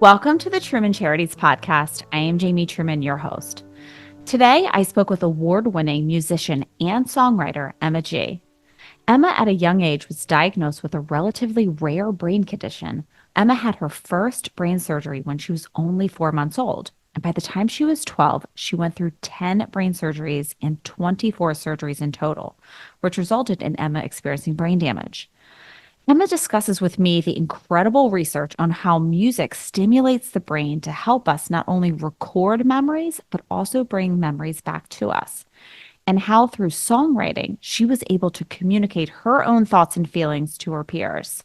Welcome to the Truman Charities Podcast. I am Jamie Truman, your host. Today, I spoke with award-winning musician and songwriter Emma G. Emma, at a young age, was diagnosed with a relatively rare brain condition. Emma had her first brain surgery when she was only 4 months old. And by the time she was 12, she went through 10 brain surgeries and 24 surgeries in total, which resulted in Emma experiencing brain damage. Emma discusses with me the incredible research on how music stimulates the brain to help us not only record memories, but also bring memories back to us, and how through songwriting, she was able to communicate her own thoughts and feelings to her peers.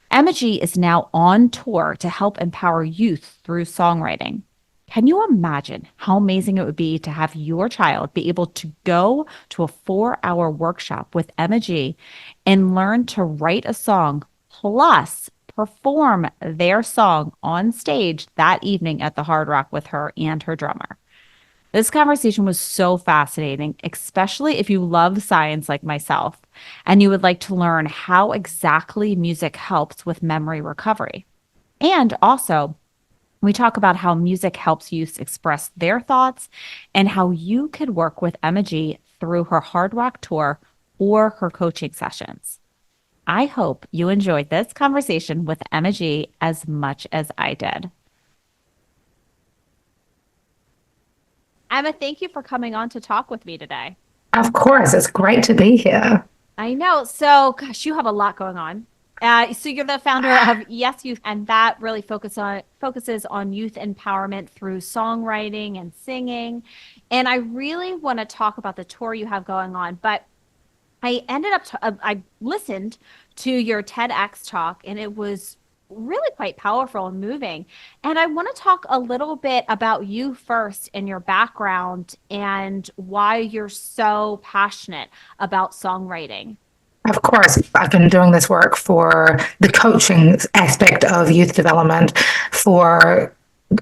Emma G is now on tour to help empower youth through songwriting. Can you imagine how amazing it would be to have your child be able to go to a 4-hour workshop with Emma G and learn to write a song plus perform their song on stage that evening at the Hard Rock with her and her drummer? This conversation was so fascinating, especially if you love science like myself and you would like to learn how exactly music helps with memory recovery. And also, we talk about how music helps youth express their thoughts and how you could work with Emma G through her Hard Rock tour or her coaching sessions. I hope you enjoyed this conversation with Emma G as much as I did. Emma, thank you for coming on to talk with me today. Of course, it's great to be here. I know. So, gosh, you have a lot going on. So you're the founder of Yes Youth, and that really focuses on youth empowerment through songwriting and singing. And I really want to talk about the tour you have going on. But I ended up, I listened to your TEDx talk, and it was really quite powerful and moving. And I want to talk a little bit about you first and your background and why you're so passionate about songwriting. Of course, I've been doing this work for the coaching aspect of youth development for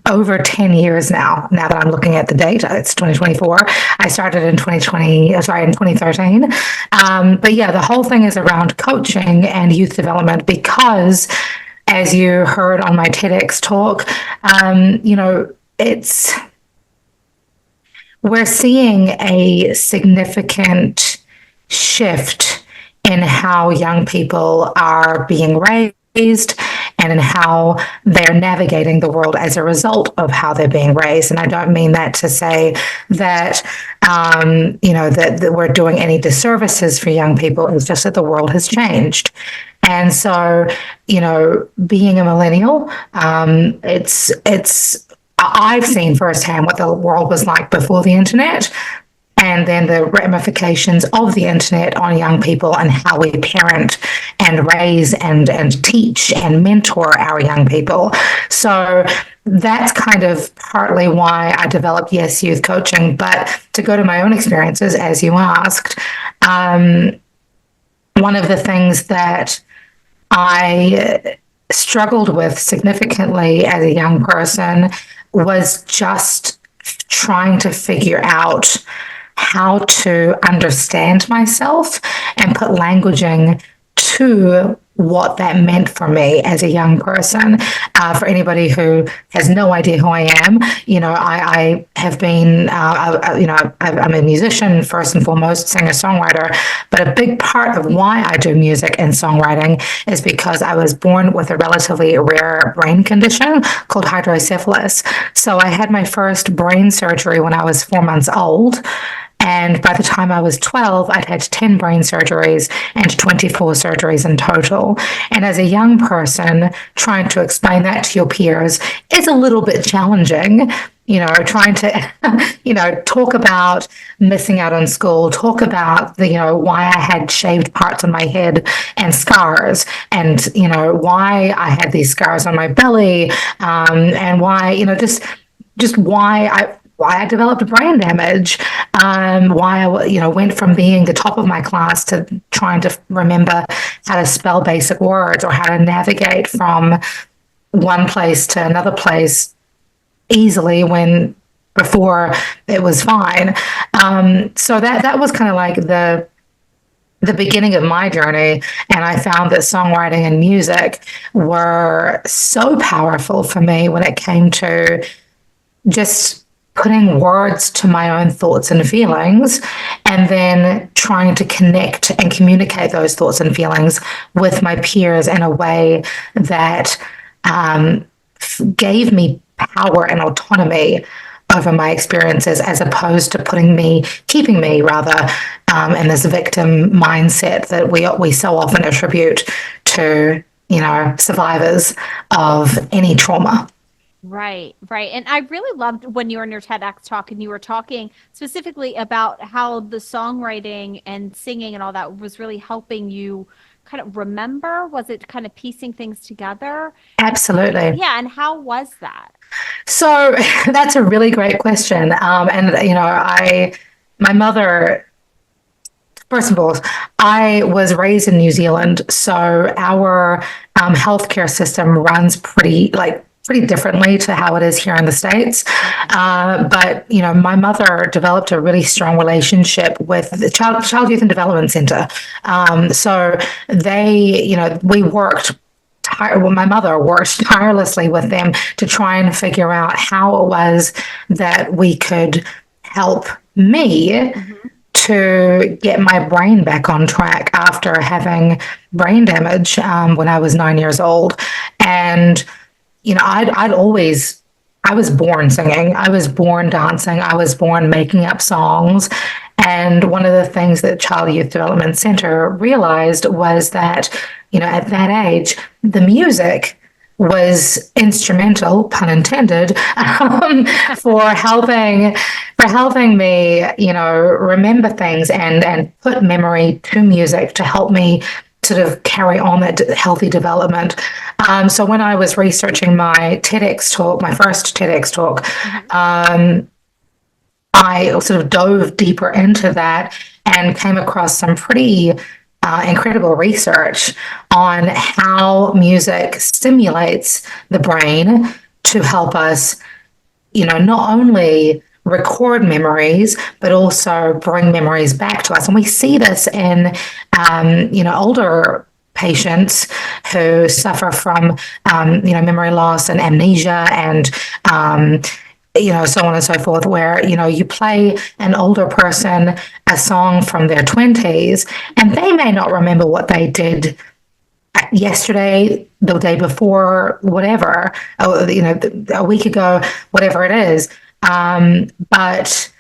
over 10 years now that I'm looking at the data. It's 2024. I started in 2013. But yeah, the whole thing is around coaching and youth development because, as you heard on my TEDx talk, we're seeing a significant shift in how young people are being raised and in how they're navigating the world as a result of how they're being raised. And I don't mean that to say that, that we're doing any disservices for young people. It's just that the world has changed. And so, being a millennial, I've seen firsthand what the world was like before the internet, and then the ramifications of the internet on young people and how we parent and raise and teach and mentor our young people. So that's kind of partly why I developed Yes Youth Coaching. But to go to my own experiences, as you asked, one of the things that I struggled with significantly as a young person was just trying to figure out how to understand myself and put languaging to what that meant for me as a young person. For anybody who has no idea who I am, I have been, I'm a musician first and foremost, singer-songwriter, but a big part of why I do music and songwriting is because I was born with a relatively rare brain condition called hydrocephalus. So I had my first brain surgery when I was 4 months old. And by the time I was 12, I'd had 10 brain surgeries and 24 surgeries in total. And as a young person, trying to explain that to your peers is a little bit challenging. Trying to, talk about missing out on school, talk about why I had shaved parts on my head and scars, and why I had these scars on my belly, and why just why I developed brain damage, why I went from being the top of my class to trying to remember how to spell basic words or how to navigate from one place to another place easily when before it was fine. So that was kind of like the beginning of my journey, and I found that songwriting and music were so powerful for me when it came to just putting words to my own thoughts and feelings, and then trying to connect and communicate those thoughts and feelings with my peers in a way that um, gave me power and autonomy over my experiences, as opposed to keeping me rather, in this victim mindset that we so often attribute to, survivors of any trauma. Right, right. And I really loved when you were in your TEDx talk and you were talking specifically about how the songwriting and singing and all that was really helping you kind of remember. Was it kind of piecing things together? Absolutely. Yeah. And how was that? So that's a really great question. And my mother, first of all, I was raised in New Zealand, so our healthcare system runs pretty differently to how it is here in the States. But my mother developed a really strong relationship with the Child Youth and Development Center. So we worked. Well, my mother worked tirelessly with them to try and figure out how it was that we could help me to get my brain back on track after having brain damage when I was 9 years old. And I was born singing, I was born dancing, I was born making up songs. And one of the things that Child Youth Development Center realized was that, at that age, the music was instrumental, pun intended, for helping me, remember things and put memory to music to help me sort of carry on that healthy development. So when I was researching my TEDx talk, my first TEDx talk, I sort of dove deeper into that and came across some pretty incredible research on how music stimulates the brain to help us, not only record memories, but also bring memories back to us. And we see this in, older patients who suffer from, memory loss and amnesia and, so on and so forth, where, you play an older person a song from their 20s, and they may not remember what they did yesterday, the day before, whatever, a week ago, whatever it is. But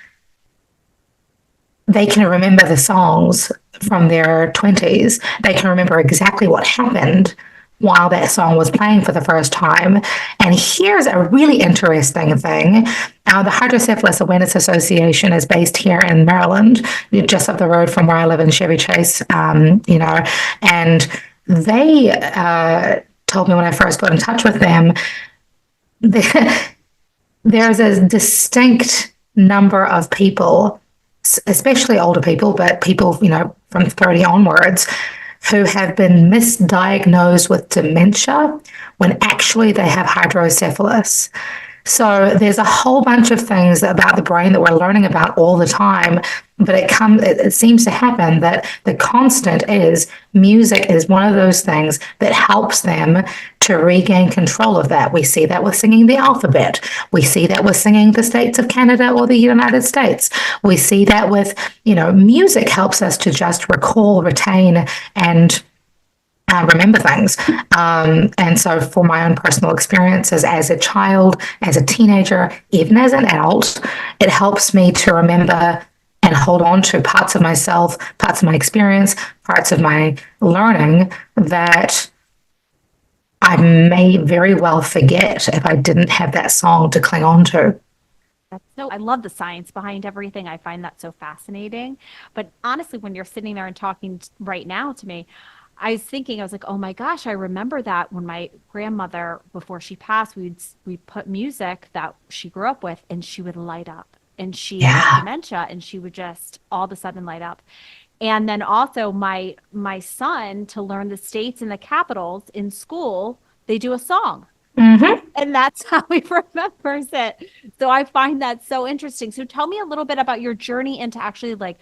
they can remember the songs from their 20s. They can remember exactly what happened while that song was playing for the first time. And here's a really interesting thing. The Hydrocephalus Awareness Association is based here in Maryland, just up the road from where I live in Chevy Chase, and they told me when I first got in touch with them, there's a distinct number of people, especially older people, but people, from 30 onwards, who have been misdiagnosed with dementia when actually they have hydrocephalus. So there's a whole bunch of things about the brain that we're learning about all the time, but it seems to happen that the constant is music is one of those things that helps them to regain control of that. We see that with singing the alphabet. We see that with singing the states of Canada or the United States. We see that with, music helps us to just recall, retain, and remember things. And so for my own personal experiences as a child, as a teenager, even as an adult, it helps me to remember and hold on to parts of myself, parts of my experience, parts of my learning that I may very well forget if I didn't have that song to cling on to. I love the science behind everything. I find that so fascinating. But honestly, when you're sitting there and talking right now to me, I was like, oh my gosh, I remember that when my grandmother, before she passed, we put music that she grew up with, and she would light up, and she had dementia, and she would just all of a sudden light up. And then also my son, to learn the states and the capitals in school, they do a song. Mm-hmm. And that's how he remembers it. So I find that so interesting. So tell me a little bit about your journey into actually like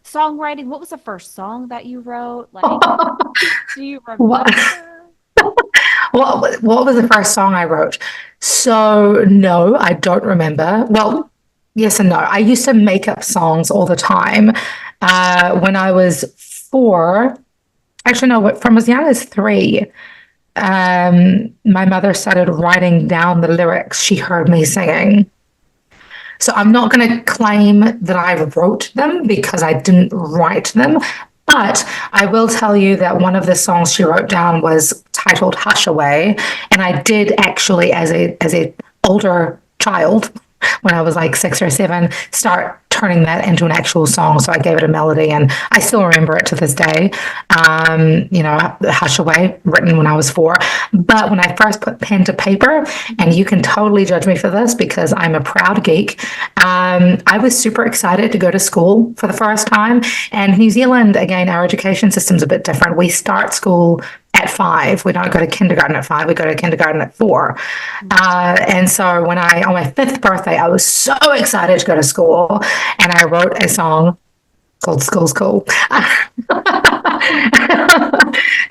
songwriting? What was the first song that you wrote? Like, do you What, remember? what was the first song I wrote? So, no, I don't remember. Well, yes and no. I used to make up songs all the time. When I was 4, actually, no, from as young as 3, my mother started writing down the lyrics she heard me singing. So I'm not going to claim that I wrote them because I didn't write them. But I will tell you that one of the songs she wrote down was titled Hush Away. And I did actually, as a older child, when I was like 6 or 7, start turning that into an actual song. So I gave it a melody, and I still remember it to this day. Hush Away, written when I was 4. But when I first put pen to paper, and you can totally judge me for this because I'm a proud geek, I was super excited to go to school for the first time. And New Zealand, again, our education system's a bit different. We start school at 5. We don't go to kindergarten at 5. We go to kindergarten at 4. And so when on my 5th birthday, I was so excited to go to school, and I wrote a song called School's Cool.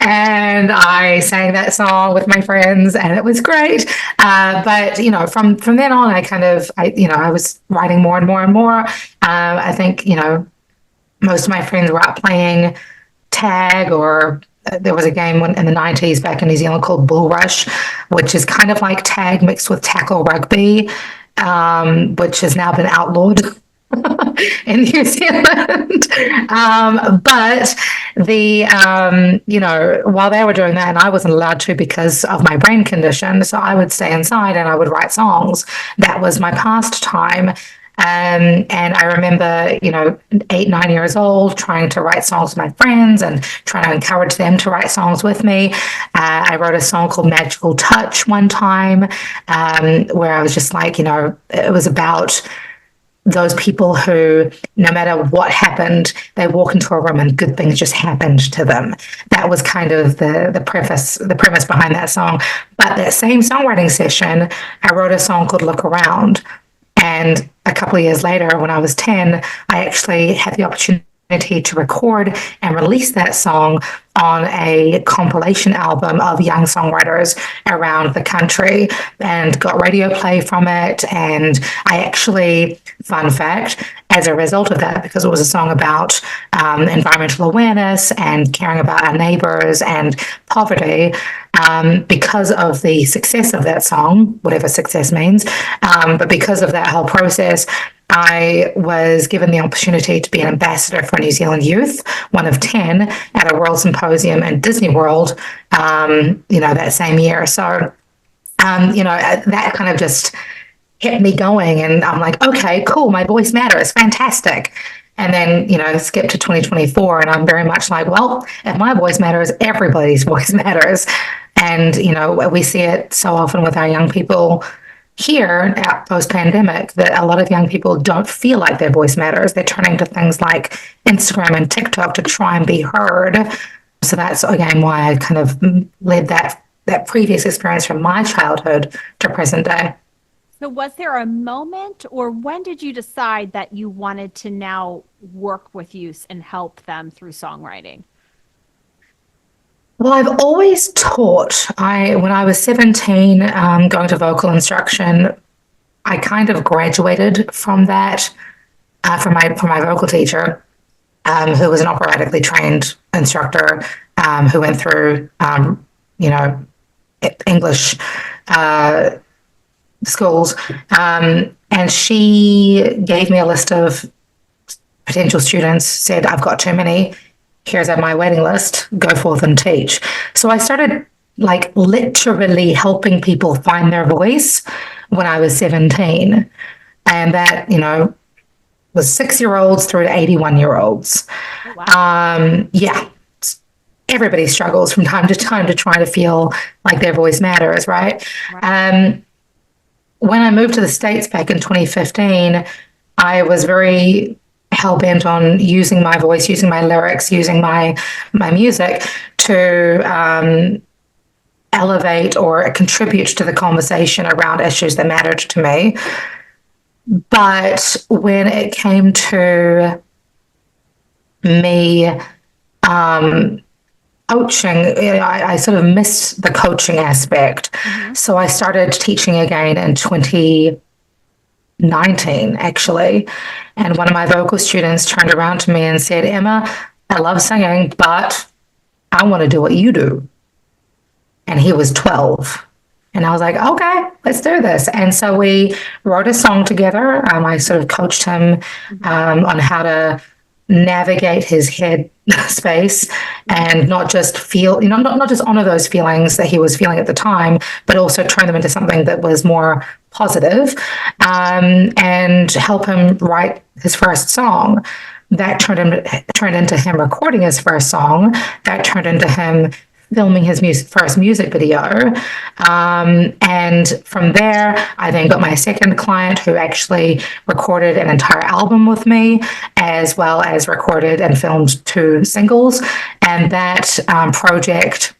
And I sang that song with my friends, and it was great. But from then on, I was writing more and more and more. I think most of my friends were out playing tag, or there was a game in the 90s back in New Zealand called Bull Rush, which is kind of like tag mixed with tackle rugby, which has now been outlawed in New Zealand. But while they were doing that, and I wasn't allowed to because of my brain condition, so I would stay inside and I would write songs. That was my pastime. And I remember, 8, 9 years old, trying to write songs with my friends and trying to encourage them to write songs with me. I wrote a song called Magical Touch one time, where I was just like, it was about those people who, no matter what happened, they walk into a room and good things just happened to them. That was kind of the premise behind that song. But that same songwriting session, I wrote a song called Look Around. And a couple of years later, when I was 10, I actually had the opportunity to record and release that song on a compilation album of young songwriters around the country, and got radio play from it. And I actually, fun fact, as a result of that, because it was a song about environmental awareness and caring about our neighbors and poverty, because of the success of that song, whatever success means, but because of that whole process, I was given the opportunity to be an ambassador for New Zealand youth, one of 10, at a World Symposium in Disney World, that same year. So, that kind of just kept me going. And I'm like, okay, cool, my voice matters, fantastic. And then, skip to 2024, and I'm very much like, well, if my voice matters, everybody's voice matters. And, we see it so often with our young people here post-pandemic, that a lot of young people don't feel like their voice matters. They're turning to things like Instagram and TikTok to try and be heard. So that's, again, why I kind of led that previous experience from my childhood to present day. So was there a moment, or when did you decide that you wanted to now work with youth and help them through songwriting? Well, I've always taught. When I was 17, going to vocal instruction, I kind of graduated from that, from my vocal teacher, who was an operatically trained instructor, who went through, English schools, and she gave me a list of potential students. Said, "I've got too many. Here's my waiting list, go forth and teach." So I started like literally helping people find their voice when I was 17. And that, was 6-year-olds through to 81-year-olds. Oh, wow. Yeah. Everybody struggles from time to time to try to feel like their voice matters, right? When I moved to the States back in 2015, I was very hell-bent on using my voice, using my lyrics, using my music to elevate or contribute to the conversation around issues that mattered to me. But when it came to me coaching. I sort of missed the coaching aspect. So I started teaching again in 2019, actually. And one of my vocal students turned around to me and said, Emma, I love singing, but I want to do what you do. And he was 12. And I was like, okay, let's do this. And so we wrote a song together. I sort of coached him on how to navigate his head space and not just feel, not just honor those feelings that he was feeling at the time, but also turn them into something that was more positive, and help him write his first song. That turned into him recording his first song. That turned into him filming his first music video. And from there, I then got my second client who actually recorded an entire album with me, as well as recorded and filmed 2 singles. And that project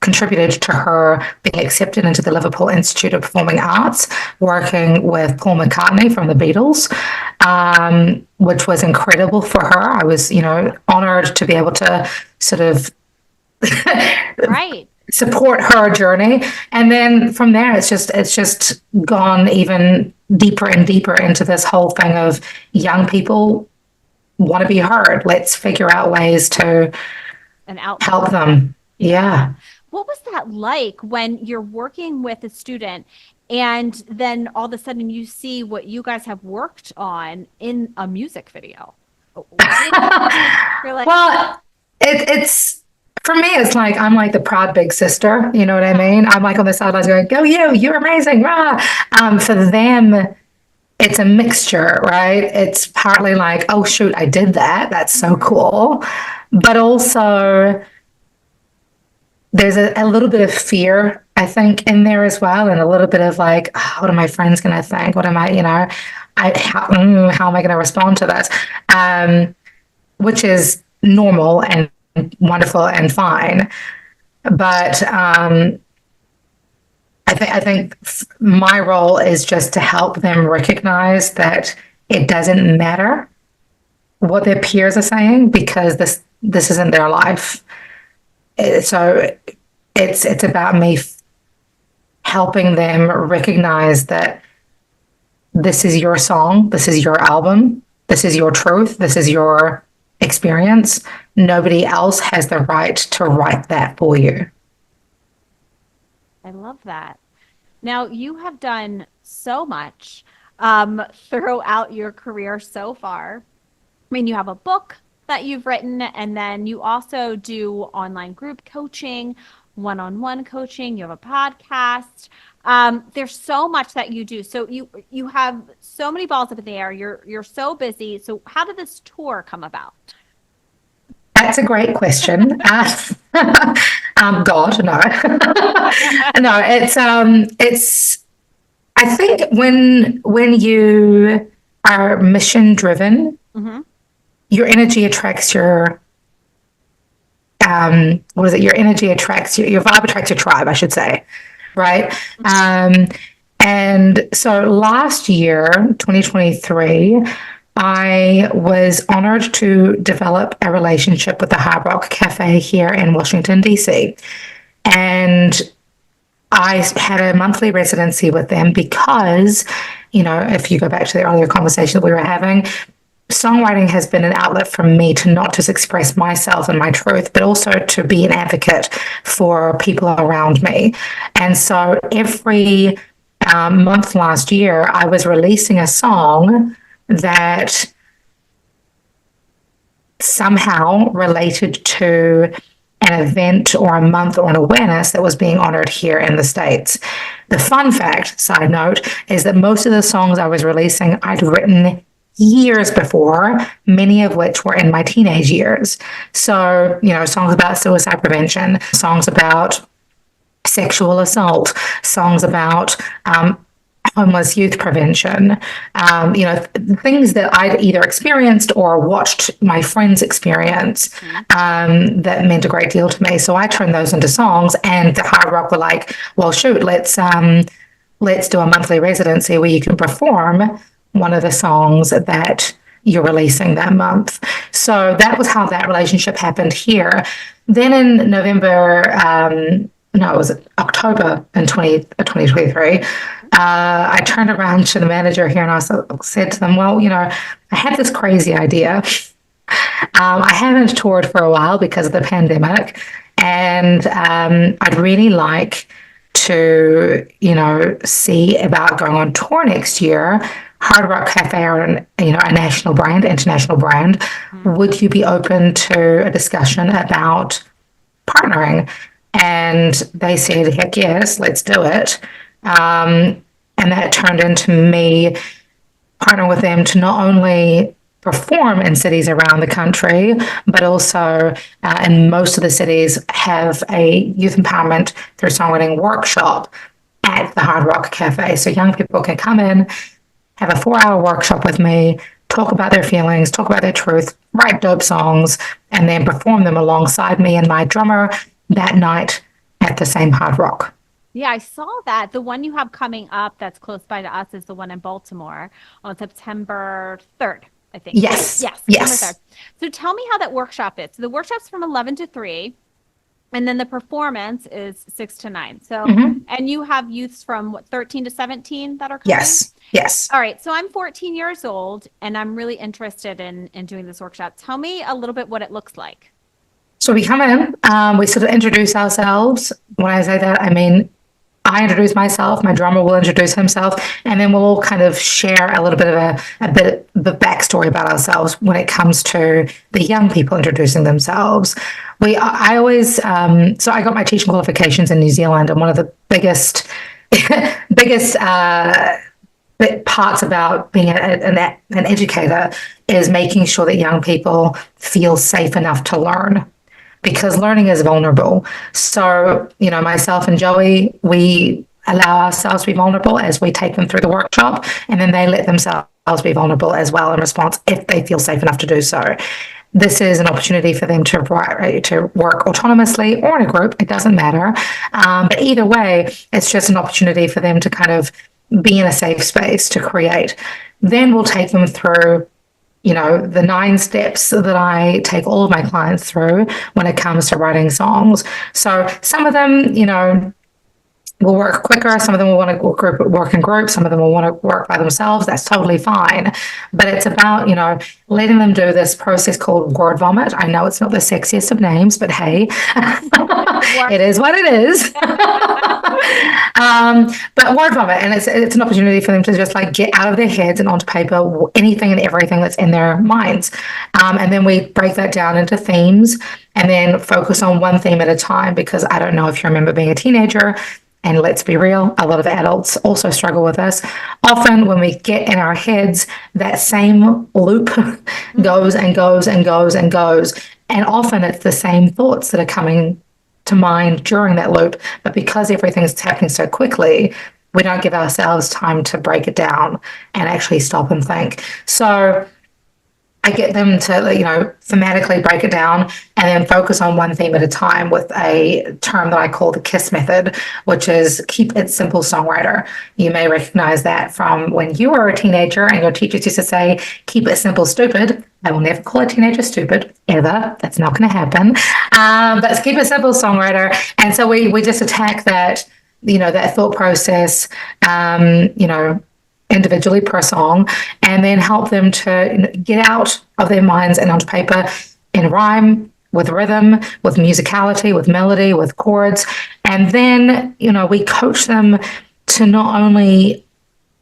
contributed to her being accepted into the Liverpool Institute of Performing Arts, working with Paul McCartney from the Beatles, which was incredible for her. I was, honored to be able to sort of Right. support her journey. And then from there, it's just gone even deeper and deeper into this whole thing of young people want to be heard. Let's figure out ways to help them. Yeah. What was that like when you're working with a student and then all of a sudden you see what you guys have worked on in a music video? You're like, well, it's for me, it's like I'm like the proud big sister. You know what I mean? I'm like on the sidelines going, "Go you! You're amazing!" Rah. For them, it's a mixture, right? It's partly like, "Oh shoot, I did that. That's so cool," but also there's a little bit of fear, I think, in there as well, and a little bit of like, oh, what are my friends going to think? What am I, how am I going to respond to this? Which is normal and wonderful and fine. But I think my role is just to help them recognize that it doesn't matter what their peers are saying, because this isn't their life. So it's about me helping them recognize that this is your song, this is your album, this is your truth, this is your experience. Nobody else has the right to write that for you. I love that. Now, you have done so much throughout your career so far. I mean, you have a book that you've written, and then you also do online group coaching, one-on-one coaching. You have a podcast. There's so much that you do. So you have so many balls up in the air. You're so busy. So how did this tour come about? That's a great question. God, no. No, it's I think when you are mission driven, your energy attracts your your energy attracts your vibe attracts your tribe, I should say, right? And so last year, 2023, I was honored to develop a relationship with the Hard Rock Cafe here in Washington, D.C. And I had a monthly residency with them because, if you go back to the earlier conversation that we were having, songwriting has been an outlet for me to not just express myself and my truth, but also to be an advocate for people around me. And so every month last year, I was releasing a song that somehow related to an event or a month or an awareness that was being honored here in the States. The fun fact, side note, is that most of the songs I was releasing, I'd written years before, many of which were in my teenage years. So, songs about suicide prevention, songs about sexual assault, songs about homeless youth prevention, things that I'd either experienced or watched my friends experience, that meant a great deal to me. So I turned those into songs, and the Hard Rock were like, well, shoot, let's do a monthly residency where you can perform one of the songs that you're releasing that month. So that was how that relationship happened here. Then in November, no, it was October in 2023. I turned around to the manager here and I said to them, well, I had this crazy idea. I haven't toured for a while because of the pandemic, and I'd really like to, see about going on tour next year. Hard Rock Cafe are a national brand, international brand. Mm-hmm. Would you be open to a discussion about partnering? And they said, heck yes, let's do it. And that turned into me partnering with them to not only perform in cities around the country, but also in most of the cities have a youth empowerment through songwriting workshop at the Hard Rock Cafe. So young people can come in, have a 4-hour workshop with me, talk about their feelings, talk about their truth, write dope songs, and then perform them alongside me and my drummer that night at the same Hard Rock. Yeah, I saw that. The one you have coming up that's close by to us is the one in Baltimore on September 3rd. I think. Yes. So tell me how that workshop is. So the workshop's from 11 to 3, and then the performance is 6 to 9. So, and you have youths from 13 to 17 that are coming? Yes. All right. So I'm 14 years old, and I'm really interested in doing this workshop. Tell me a little bit what it looks like. So we come in, we sort of introduce ourselves. When I say that, I mean, I introduce myself, my drummer will introduce himself, and then we'll all kind of share a little bit of the backstory about ourselves when it comes to the young people introducing themselves. I always, so I got my teaching qualifications in New Zealand, and one of the biggest parts about being an educator is making sure that young people feel safe enough to learn, because learning is vulnerable. So, myself and Joey, we allow ourselves to be vulnerable as we take them through the workshop, and then they let themselves be vulnerable as well in response if they feel safe enough to do so. This is an opportunity for them to work autonomously or in a group. It doesn't matter. But either way, it's just an opportunity for them to kind of be in a safe space to create. Then we'll take them through the 9 steps that I take all of my clients through when it comes to writing songs. So some of them, will work quicker. Some of them will want to work in groups. Some of them will want to work by themselves. That's totally fine. But it's about, letting them do this process called word vomit. I know it's not the sexiest of names, but hey, it is what it is. But word vomit, and it's an opportunity for them to just get out of their heads and onto paper anything and everything that's in their minds. And then we break that down into themes and then focus on one theme at a time, because I don't know if you remember being a teenager. And let's be real, a lot of adults also struggle with this. Often when we get in our heads, that same loop goes and goes and goes and goes. And often it's the same thoughts that are coming to mind during that loop. But because everything's happening so quickly, we don't give ourselves time to break it down and actually stop and think. So I get them to, thematically break it down and then focus on one theme at a time with a term that I call the KISS method, which is keep it simple songwriter. You may recognize that from when you were a teenager and your teachers used to say, keep it simple, stupid. I will never call a teenager stupid, ever. That's not going to happen. But it's keep it simple songwriter. And so we just attack that, that thought process, individually per song, and then help them to get out of their minds and onto paper in rhyme, with rhythm, with musicality, with melody, with chords. And then, we coach them to not only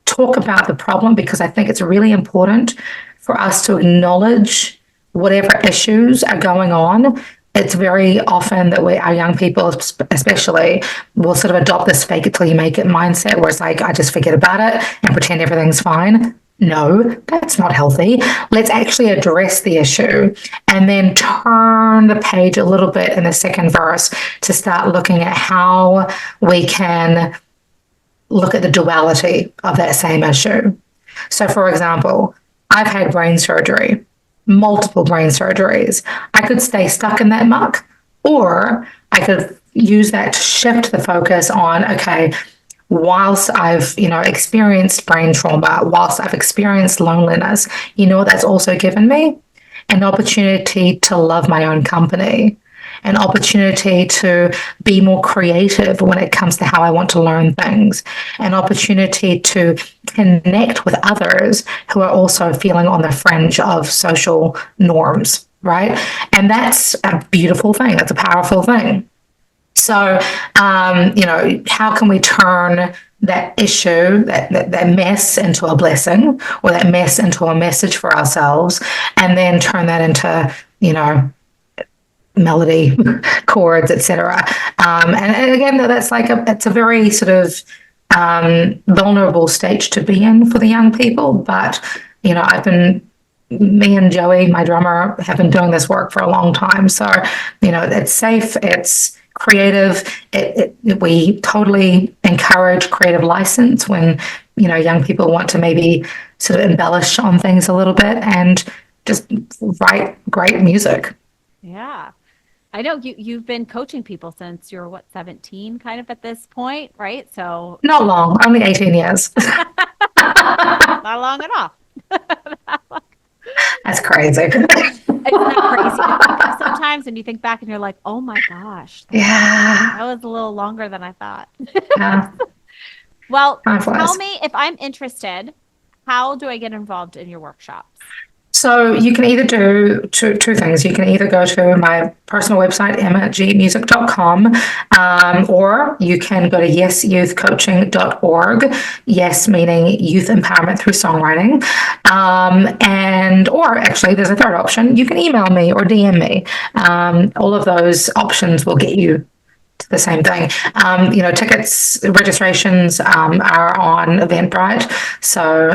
talk about the problem, because I think it's really important for us to acknowledge whatever issues are going on. It's very often that our young people especially will sort of adopt this fake it till you make it mindset, where it's I just forget about it and pretend everything's fine. No, that's not healthy. Let's actually address the issue and then turn the page a little bit in the second verse to start looking at how we can look at the duality of that same issue. So, for example, I've had brain surgery. Multiple brain surgeries. I could stay stuck in that muck, or I could use that to shift the focus on, okay, whilst I've, experienced brain trauma, whilst I've experienced loneliness, that's also given me an opportunity to love my own company, an opportunity to be more creative when it comes to how I want to learn things, an opportunity to connect with others who are also feeling on the fringe of social norms, right? And that's a beautiful thing. That's a powerful thing. So, how can we turn that issue, that mess into a blessing, or that mess into a message for ourselves, and then turn that into, melody, chords, etc. And again, that's like it's a very sort of vulnerable stage to be in for the young people. But me and Joey, my drummer, have been doing this work for a long time. So it's safe, it's creative. We totally encourage creative license when young people want to maybe sort of embellish on things a little bit and just write great music. Yeah. I know you've been coaching people since you're 17 kind of at this point, right? So not long, only 18 years. not long at all. That's crazy. Isn't that crazy? Sometimes when you think back and you're like, oh my gosh. That was a little longer than I thought. Yeah. Well, tell me, if I'm interested, how do I get involved in your workshops? So you can either do two things. You can either go to my personal website, emmagmusic.com, or you can go to yesyouthcoaching.org. Yes, meaning youth empowerment through songwriting. Or actually, there's a third option. You can email me or DM me. All of those options will get you to the same thing. Tickets, registrations are on Eventbrite, so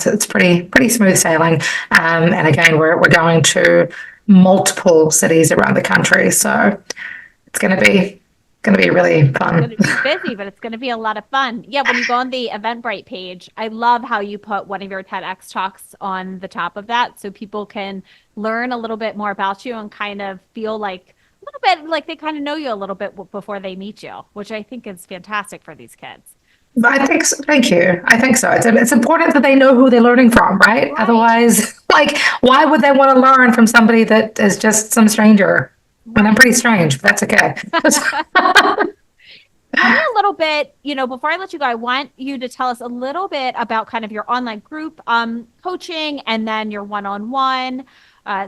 it's pretty smooth sailing. And again, we're going to multiple cities around the country, so it's going to be really fun. It's going to be busy, but it's going to be a lot of fun. Yeah, when you go on the Eventbrite page, I love how you put one of your TEDx talks on the top of that, so people can learn a little bit more about you and kind of feel like a little bit like they kind of know you a little bit before they meet you, which I think is fantastic for these kids. I think so. Thank you. I think so. It's important that they know who they're learning from, right? Otherwise, why would they want to learn from somebody that is just some stranger? And I'm pretty strange, but that's okay. Tell me a little bit, before I let you go, I want you to tell us a little bit about kind of your online group coaching and then your one-on-one.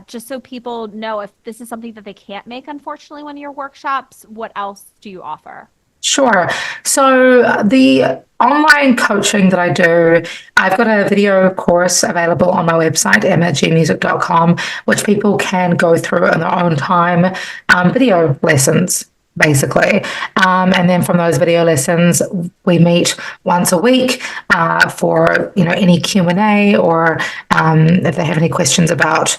Just so people know if this is something that they can't make, unfortunately, one of your workshops, what else do you offer? Sure. So the online coaching that I do, I've got a video course available on my website, emmagmusic.com, which people can go through in their own time, video lessons, basically. And then from those video lessons, we meet once a week for, any Q&A or if they have any questions about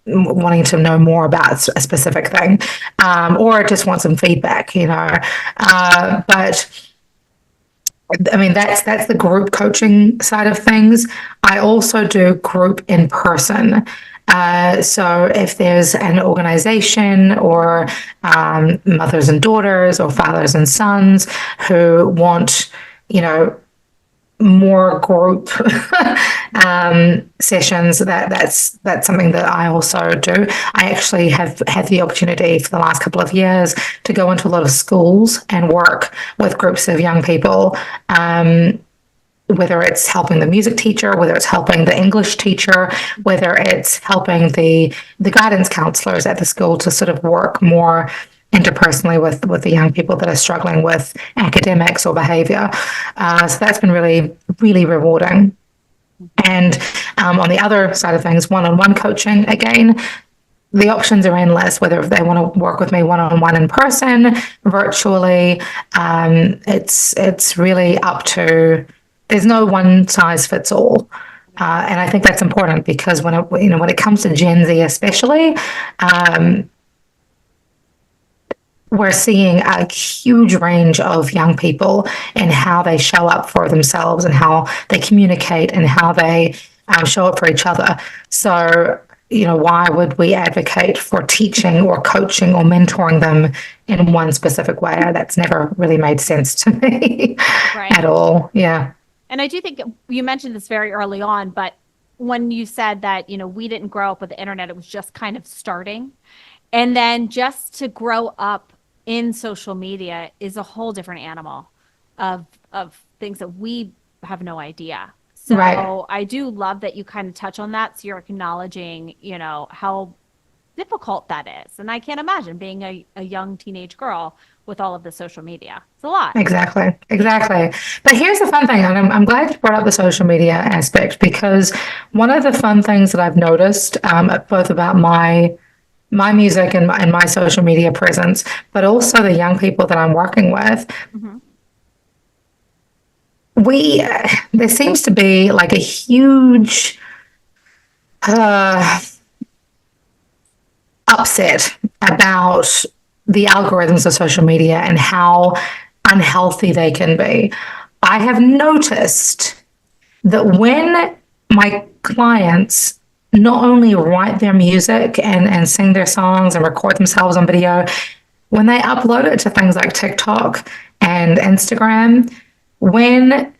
wanting to know more about a specific thing, or just want some feedback, but I mean, that's the group coaching side of things. I also do group in person. So if there's an organization or mothers and daughters or fathers and sons who want, more group sessions, that's something that I also do. I actually have had the opportunity for the last couple of years to go into a lot of schools and work with groups of young people, whether it's helping the music teacher, whether it's helping the English teacher, whether it's helping the guidance counselors at the school to sort of work more interpersonally with the young people that are struggling with academics or behavior. So that's been really, really rewarding. And on the other side of things, one-on-one coaching, again, the options are endless, whether they want to work with me one-on-one in person, virtually. It's really up to, there's no one size fits all. And I think that's important because when it comes to Gen Z especially, we're seeing a huge range of young people and how they show up for themselves and how they communicate and how they show up for each other. So why would we advocate for teaching or coaching or mentoring them in one specific way? That's never really made sense to me Right. at all. Yeah. And I do think you mentioned this very early on, but when you said that, we didn't grow up with the internet, it was just kind of starting. And then just to grow up in social media is a whole different animal of things that we have no idea. Right. So I do love that you kind of touch on that. So you're acknowledging, how difficult that is. And I can't imagine being a young teenage girl with all of the social media. It's a lot. Exactly. Exactly. But here's the fun thing, and I'm glad you brought up the social media aspect, because one of the fun things that I've noticed, both about my music and my social media presence, but also the young people that I'm working with, Mm-hmm. there seems to be like a huge upset about the algorithms of social media and how unhealthy they can be. I have noticed that when my clients not only write their music and sing their songs and record themselves on video, when they upload it to things like TikTok and Instagram, when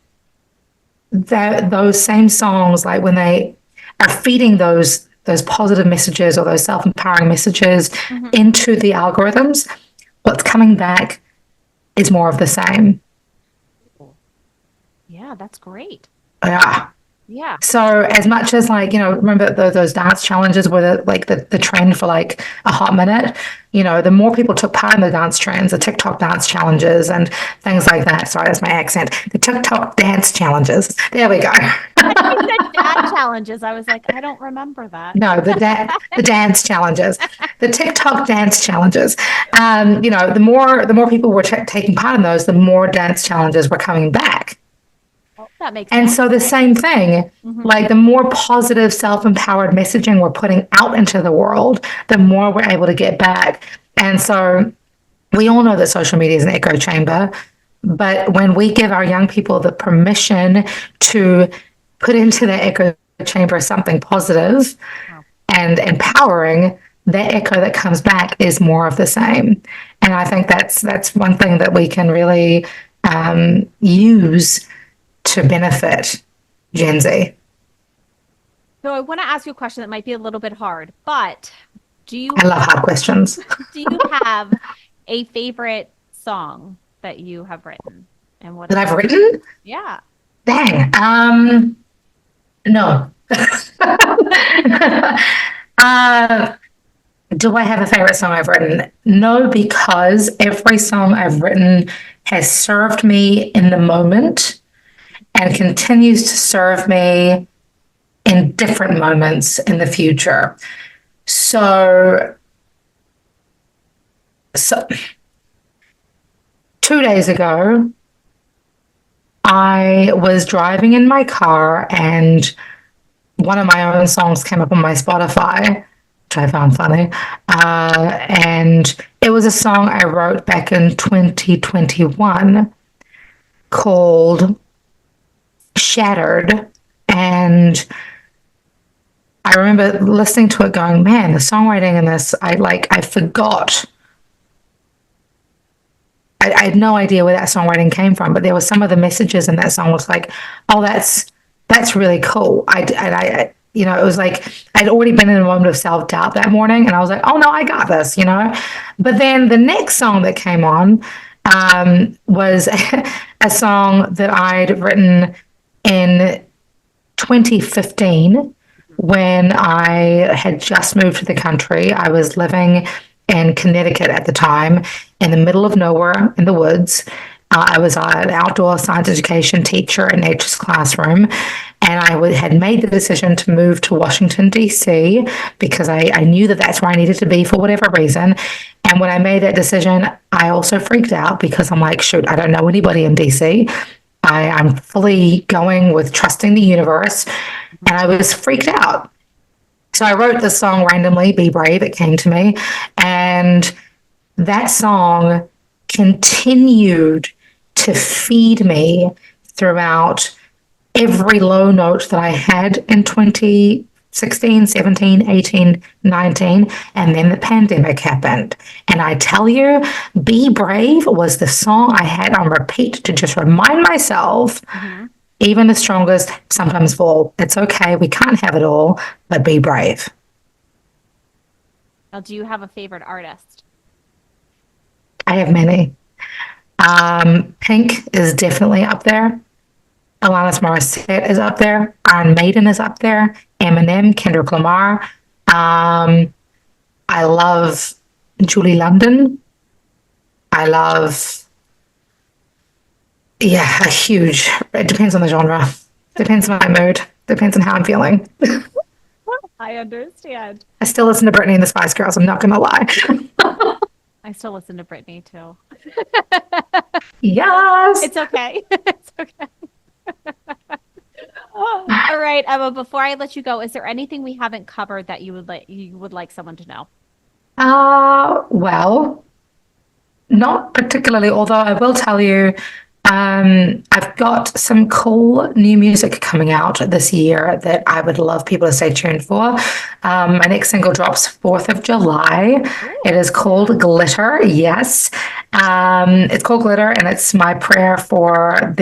those same songs, like when they are feeding those positive messages or those self-empowering messages Mm-hmm. into the algorithms, what's coming back is more of the same. Yeah, that's great. Yeah. Yeah. So as much as, like, remember those dance challenges were the trend for like a hot minute, the more people took part in the dance trends, the TikTok dance challenges and things like that. Sorry, that's my accent. The TikTok dance challenges. There we go. You said dad challenges. I was like, I don't remember that. No, the dance challenges, the TikTok dance challenges. The more people were taking part in those, the more dance challenges were coming back. Well, that makes And sense. so the same thing, Mm-hmm. like the more positive, self-empowered messaging we're putting out into the world, the more we're able to get back. And so we all know that social media is an echo chamber, but when we give our young people the permission to put into their echo chamber something positive Wow. and empowering, that echo that comes back is more of the same. And I think that's one thing that we can really use to benefit Gen Z. So I want to ask you a question that might be a little bit hard, but do you I love hard questions. do you have a favorite song that you have written? And what That is I've it? written? Yeah. Dang. No. uh, do I have a favorite song I've written? No, because every song I've written has served me in the moment and continues to serve me in different moments in the future. So 2 days ago, I was driving in my car and one of my own songs came up on my Spotify, which I found funny. And it was a song I wrote back in 2021 called Shattered. And I remember listening to it going, man, the songwriting in this, I forgot. I had no idea where that songwriting came from, but there were some of the messages in that song was like, oh, that's really cool. It was like I'd already been in a moment of self-doubt that morning, and I was like, oh no, I got this. But then the next song that came on was a song that I'd written in 2015 when I had just moved to the country. I was living in Connecticut at the time, in the middle of nowhere in the woods. I was an outdoor science education teacher in Nature's Classroom, and I had made the decision to move to Washington, D.C., because I knew that that's where I needed to be for whatever reason. And when I made that decision, I also freaked out because I'm like, shoot, I don't know anybody in D.C. I'm fully going with trusting the universe, and I was freaked out. So I wrote this song randomly, Be Brave, it came to me. And that song continued to feed me throughout every low note that I had in 2015 16, 17, 18, 19, and then the pandemic happened. And I tell you, Be Brave was the song I had on repeat to just remind myself, Mm-hmm. even the strongest sometimes fall. It's okay. We can't have it all, but be brave. Now, do you have a favorite artist? I have many. Pink is definitely up there. Alanis Morissette is up there. Iron Maiden is up there. Eminem, Kendrick Lamar. I love Julie London. I love, yeah, a huge. It depends on the genre. Depends on my mood. Depends on how I'm feeling. I understand. I still listen to Britney and the Spice Girls. I'm not gonna lie. I still listen to Britney too. Yes. It's okay. It's okay. All right, Emma, before I let you go, is there anything we haven't covered that you would like someone to know? Well, not particularly, although I will tell you, I've got some cool new music coming out this year that I would love people to stay tuned for. My next single drops 4th of July. It is called Glitter. Yes. It's called Glitter, and it's my prayer for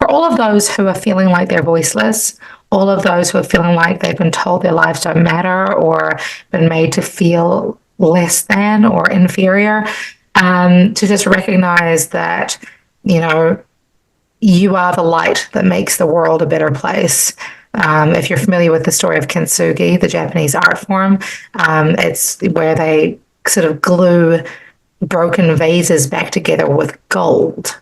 all of those who are feeling like they're voiceless, all of those who are feeling like they've been told their lives don't matter or been made to feel less than or inferior, to just recognize that, you know, you are the light that makes the world a better place. If you're familiar with the story of kintsugi, the Japanese art form, it's where they sort of glue broken vases back together with gold.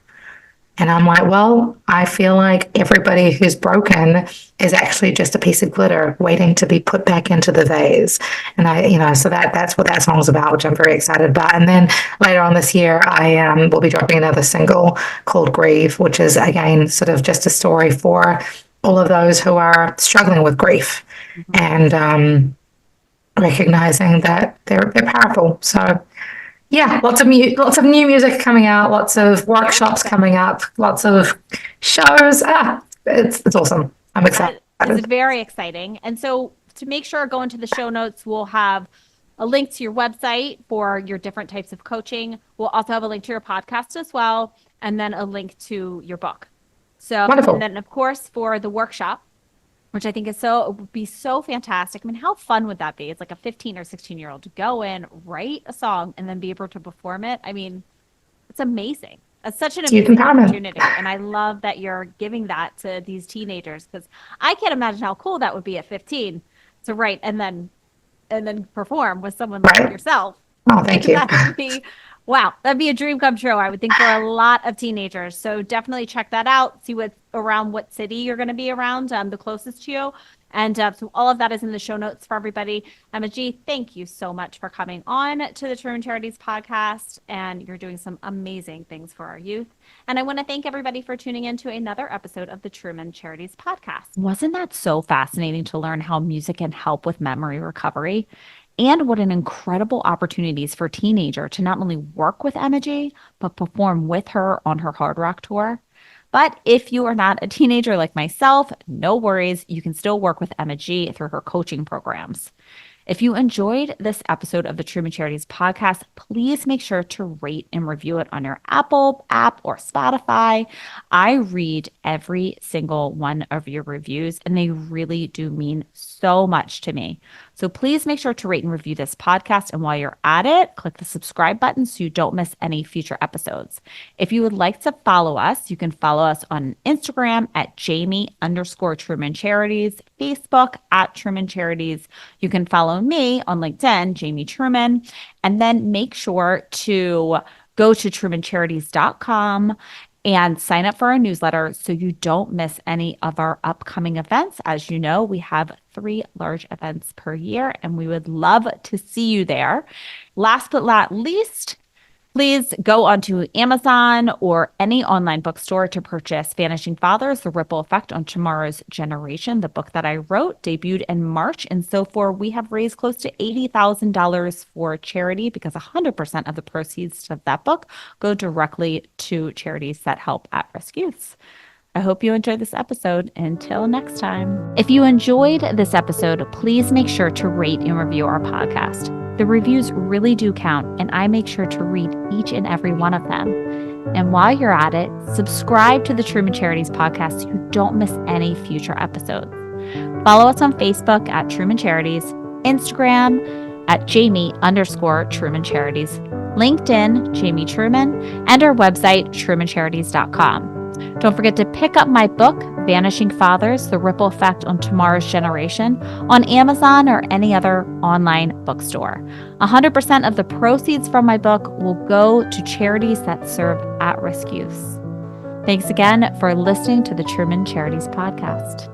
And I'm like, well, I feel like everybody who's broken is actually just a piece of glitter waiting to be put back into the vase. And so that's what that song's about, which I'm very excited about. And then later on this year, I will be dropping another single called Grieve, which is again sort of just a story for all of those who are struggling with grief Mhm. and recognizing that they're powerful. So yeah, lots of new music coming out, lots of Very workshops exciting. coming up, lots of shows. It's awesome. I'm excited. That is very exciting. And so to make sure, go into the show notes, we'll have a link to your website for your different types of coaching. We'll also have a link to your podcast as well, and then a link to your book. So, and Wonderful. then of course for the workshop, which I think is so, it would be so fantastic. I mean, how fun would that be? It's like a 15 or 16-year-old to go in, write a song, and then be able to perform it. I mean, it's amazing. It's such an It's youth amazing empowerment. opportunity. And I love that you're giving that to these teenagers because I can't imagine how cool that would be at 15 to write and then perform with someone like Right. yourself. Oh, thank you. That would be wow, that'd be a dream come true, I would think, for a lot of teenagers. So definitely check that out. See what around what city you're going to be around, the closest to you. And so all of that is in the show notes for everybody. Emma G, thank you so much for coming on to the Truman Charities podcast. And you're doing some amazing things for our youth. And I want to thank everybody for tuning in to another episode of the Truman Charities podcast. Wasn't that so fascinating to learn how music can help with memory recovery? And what an incredible opportunities for a teenager to not only work with Emma G, but perform with her on her Hard Rock tour. But if you are not a teenager like myself, no worries. You can still work with Emma G through her coaching programs. If you enjoyed this episode of the Truman Charities podcast, please make sure to rate and review it on your Apple app or Spotify. I read every single one of your reviews, and they really do mean so much to me. So please make sure to rate and review this podcast. And while you're at it, click the subscribe button so you don't miss any future episodes. If you would like to follow us, you can follow us on Instagram at Jamie_Truman Charities, Facebook at Truman Charities. You can follow me on LinkedIn, Jamie Truman, and then make sure to go to trumancharities.com and sign up for our newsletter so you don't miss any of our upcoming events. As you know, we have 3 large events per year, and we would love to see you there. Last but not least, please go onto Amazon or any online bookstore to purchase Vanishing Fathers, The Ripple Effect on Tomorrow's Generation, the book that I wrote, debuted in March. And so far, we have raised close to $80,000 for charity because 100% of the proceeds of that book go directly to charities that help at-risk youths. I hope you enjoyed this episode. Until next time. If you enjoyed this episode, please make sure to rate and review our podcast. The reviews really do count, and I make sure to read each and every one of them. And while you're at it, subscribe to the Truman Charities podcast so you don't miss any future episodes. Follow us on Facebook at Truman Charities, Instagram at Jamie_Truman Charities, LinkedIn, Jamie Truman, and our website, trumancharities.com. Don't forget to pick up my book, Vanishing Fathers, The Ripple Effect on Tomorrow's Generation, on Amazon or any other online bookstore. 100% of the proceeds from my book will go to charities that serve at-risk youths. Thanks again for listening to the Truman Charities podcast.